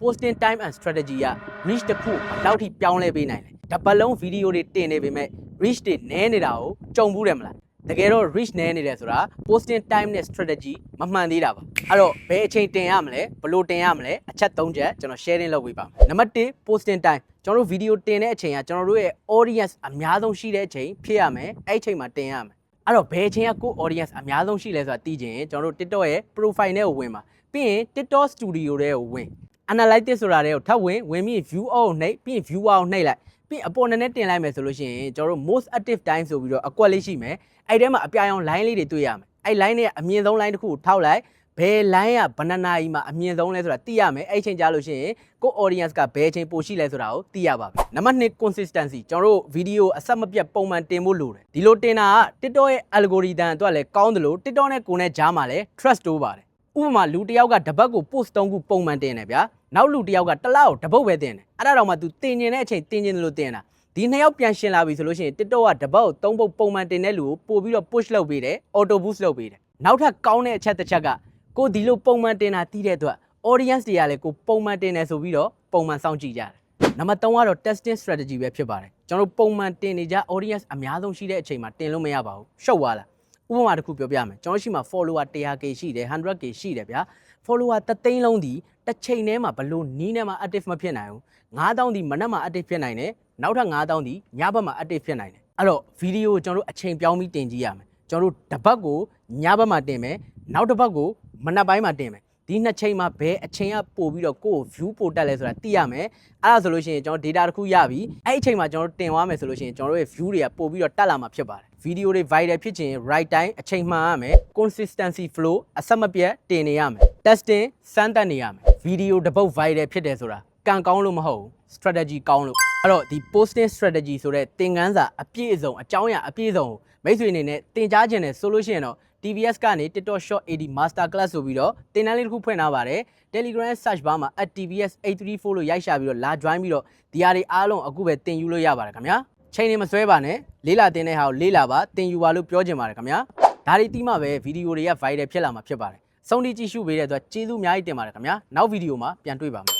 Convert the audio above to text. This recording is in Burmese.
posting time and strategy က reach တစ်ခုဘယ်လောက်ထိပြောင်းလဲပေးနိုင်လဲတပတ်လုံး video တွေတင်နေပေမဲ့ reach တွေနည်းနေတာကိုကြုံဘူးတယ်မလားတကယ်တော့ reach နည်းနေတယ်ဆိုတာ posting time နဲ့ strategy မမှန်သေးတာပါအဲ့တော့ဘယ်အချိန်တင်ရမလဲဘယ်လိုတင်ရမလဲအချက်၃ချက်ကျွန်တော် sharing လုပ်ပေးပါမယ်နံပါတ်1 posting time ကျွန်တော်တို့ video တင်တဲ့အချိန်ကကျွန်တော်တို့ရဲ့ audience အများဆုံးရှိတဲ့အချိန်ဖြစ်ရမယ်အဲ့အချိန်မှာတင်ရမယ်အဲ့တော့ဘယ်အချိန်ကကို audience အများဆုံးရှိလဲဆိုတာသိချင်ရင်ကျွန်တော်တို့ TikTok ရဲ့ profile နဲ့ကိုဝင်ပါပြီးရင် TikTok studio ထဲကိုဝင် analytics ဆိုတာတွေကိုထပ်ဝင်ပြီး view all ကိုနှိပ်ပြီး viewer ကိုနှိပ်လိုက်ပြီးအပေါ်နဲ့တင်လိုက်မယ်ဆိုလို့ရှိရင်ကျွန်တော်တို့ most active time ဆိုပြီးတော့အကွက်လေးရှိမယ်အဲ့ထဲမှာအပြာရောင် line လေးတွေတွေ့ရမယ်အဲ့ line တွေကအမြင့်ဆုံး line တစ်ခုကိုထောက်လိုက်ဘယ် line ကဘယ်နှစ်နာရီမှာအမြင့်ဆုံးလဲဆိုတာသိရမယ်အဲ့ချိန်ကြာလို့ရှိရင်ကို audience ကဘယ်အချိန်ပိုရှိလဲဆိုတာကိုသိရပါမယ်နံပါတ်2 consistency ကျွန်တော်တို့ video အဆက်မပြတ်ပုံမှန်တင်ဖို့လိုတယ်ဒီလိုတင်တာက TikTok ရဲ့ algorithm အတွက်လည်းကောင်းတယ်လို့ TikTok နဲ့ကိုယ်နဲ့ကြားမှာလည်း trust တိုးပါတယ်ဥပမာလူတစ်ယောက်ကတပတ်ကို post 3ခုပုံမှန်တင်တယ်ဗျာနောက်လူတစ်ယောက်ကတစ်လကိုတစ်ပုတ်ပဲတင်တယ်အဲ့ဒါတော့မှ तू တင်ကျင်တဲ့အချိန်တင်ကျင်တယ်လို့တင်တာဒီနှစ်ယောက်ပြန်ရှင်လာပြီဆိုလို့ရှိရင် TikTok ကတပတ်ကို3ပုတ်ပုံမှန်တင်တဲ့လူကိုပို့ပြီးတော့ push လုပ်ပေးတယ် auto boost လုပ်ပေးတယ်နောက်ထပ်ကောင်းတဲ့အချက်တစ်ချက်ကကိုဒီလိုပုံမှန်တင်တာသိတဲ့အတွက် audience တွေကလည်းကိုပုံမှန်တင်တယ်ဆိုပြီးတော့ပုံမှန်စောင့်ကြည့်ကြတယ်နံပါတ်3ကတော့ testing strategy ပဲဖြစ်ပါတယ်ကျွန်တော်ပုံမှန်တင်နေကြ audience အများဆုံးရှိတဲ့အချိန်မှာတင်လို့မရပါဘူးရှုပ်သွားလားဥပမာတစ်ခုပြောပြမယ်ကျွန်တော်ရှိမှာ follower 100k ရှိတယ် 100k ရှိတယ်ဗျာ follower 3သိန်းလုံးဒီတစ်ချိန်ထဲမှာဘလို့နီးနဲ့မှ active မဖြစ်နိုင်ဘူး9000ဒီမနက်မှာ active ဖြစ်နိုင်တယ်နောက်ထပ်9000ဒီညဘက်မှာ active ဖြစ်နိုင်တယ်အဲ့တော့ video ကိုကျွန်တော်တို့အချိန်ပြောင်းပြီးတင်ကြည့်ရမယ်ကျွန်တော်တို့တစ်ပတ်ကိုညဘက်မှာတင်မယ်နောက်တစ်ပတ်ကိုမနက်ပိုင်းမှာတင်မယ်ဒီနှစ်ချိန်မှာဘယ်အချိန်ကပို့ပြီးတော့ကိုယ့်ကို view ပို့တက်လဲဆိုတာသိရမယ်အဲ့ဒါဆိုလို့ရှိရင်ကျွန်တော် data တစ်ခုရပြီအဲ့အချိန်မှာကျွန်တော်တို့တင်သွားမယ်ဆိုလို့ရှိရင်ကျွန်တော်တို့ရဲ့ view တွေကပို့ပြီးတော့တက်လာမှာဖြစ်ပါတယ် video တွေ viral ဖြစ်ချင် right time အချိန်မှန်ရမယ် consistency flow အဆက်မပြတ်တင်နေရမယ် testing စမ်းသပ်နေရမယ် video တစ်ပုတ် viral ဖြစ်တယ်ဆိုတာကံကောင်းလို့မဟုတ်ဘူး strategy ကောင်းလို့အဲ့တော့ဒီ posting strategy ဆိုတဲ့သင်ခန်းစာအပြည့်အစုံအကြောင်းအရာအပြည့်အစုံကိုမိတ်ဆွေအနေနဲ့သင်ကြားခြင်းနဲ့ဆိုလို့ရှိရင်တော့ TVS ကနေ TikTok Short AD Master Class ဆိုပြီးတော့သင်တန်းလေးတစ်ခုဖွင့်ထားပါတယ် Telegram search bar မှာ @tvs834 လို့ရိုက်ရှာပြီးတော့လာ join ပြီးတော့ဒီဟာတွေအားလုံးအခုပဲသင်ယူလို့ရပါတယ်ခင်ဗျာချိန်နေမဆွဲပါနဲ့လေးလာတင်တဲ့ဟာကိုလေးလာပါသင်ယူပါလို့ပြောချင်ပါတယ်ခင်ဗျာဒါတွေတီးမှပဲဗီဒီယိုတွေက viral ဖြစ်လာမှာဖြစ်ပါတယ်စောင့်ကြည့်ကြည့်ရှုပေးတဲ့အတွက်ကျေးဇူးအများကြီးတင်ပါတယ်ခင်ဗျာနောက်ဗီဒီယိုမှာပြန်တွေ့ပါမယ်